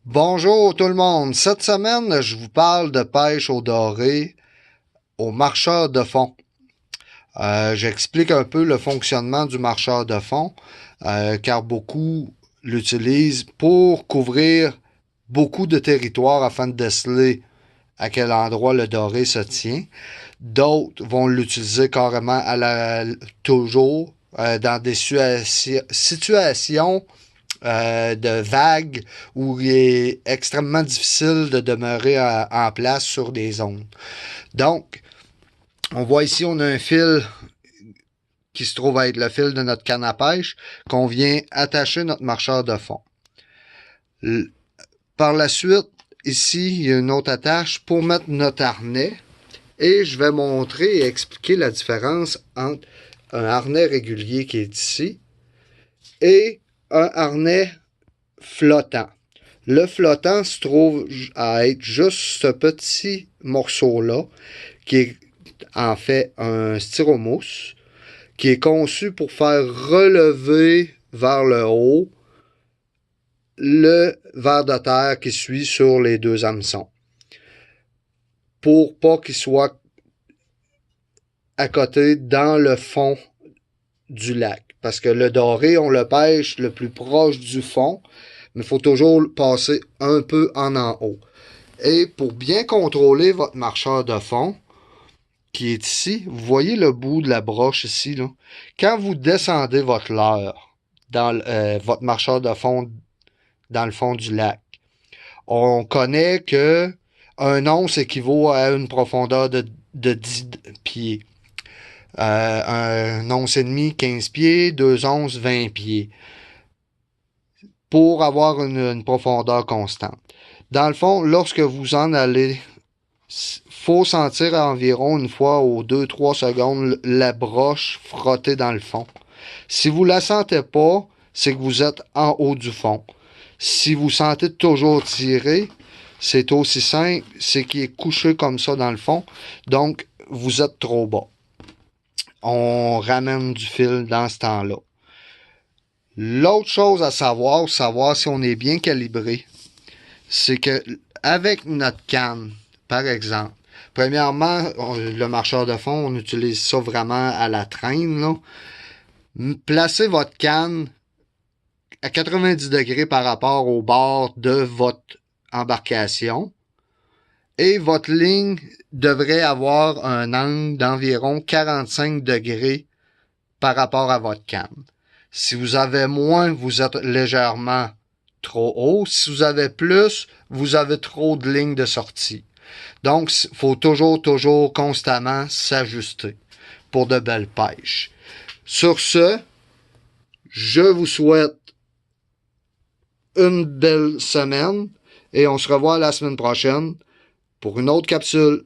Bonjour tout le monde. Cette semaine, je vous parle de pêche au doré au marcheur de fond. J'explique un peu le fonctionnement du marcheur de fond, car beaucoup l'utilisent pour couvrir beaucoup de territoires afin de déceler à quel endroit le doré se tient. D'autres vont l'utiliser carrément toujours dans des situations de vagues où il est extrêmement difficile de demeurer en place sur des zones. Donc, on voit ici, on a un fil qui se trouve être le fil de notre canne à pêche qu'on vient attacher notre marcheur de fond. Par la suite, ici, il y a une autre attache pour mettre notre harnais et je vais montrer et expliquer la différence entre un harnais régulier qui est ici et un harnais flottant. Le flottant se trouve à être juste ce petit morceau-là, qui est en fait un styromousse, qui est conçu pour faire relever vers le haut le ver de terre qui suit sur les deux hameçons, pour pas qu'il soit à côté dans le fond du lac. Parce que le doré, on le pêche le plus proche du fond, mais il faut toujours passer un peu en haut. Et pour bien contrôler votre marcheur de fond, qui est ici, vous voyez le bout de la broche ici, là. Quand vous descendez votre leurre dans votre marcheur de fond dans le fond du lac, on connaît que un once équivaut à une profondeur de 10 pieds. Un once et demi, 15 pieds, 2 onces, 20 pieds. Pour avoir une profondeur constante. Dans le fond, lorsque vous en allez, faut sentir environ une fois aux 2-3 secondes la broche frotter dans le fond. Si vous la sentez pas, c'est que vous êtes en haut du fond. Si vous sentez toujours tirer, c'est aussi simple, c'est qu'il est couché comme ça dans le fond. Donc, vous êtes trop bas. On ramène du fil dans ce temps-là. L'autre chose à savoir si on est bien calibré, c'est que avec notre canne, par exemple, premièrement, le marcheur de fond, on utilise ça vraiment à la traîne, là. Placez votre canne à 90 degrés par rapport au bord de votre embarcation et votre ligne devrait avoir un angle d'environ 45 degrés par rapport à votre canne. Si vous avez moins, vous êtes légèrement trop haut. Si vous avez plus, vous avez trop de lignes de sortie. Donc, il faut toujours constamment s'ajuster pour de belles pêches. Sur ce, je vous souhaite une belle semaine et on se revoit la semaine prochaine pour une autre capsule.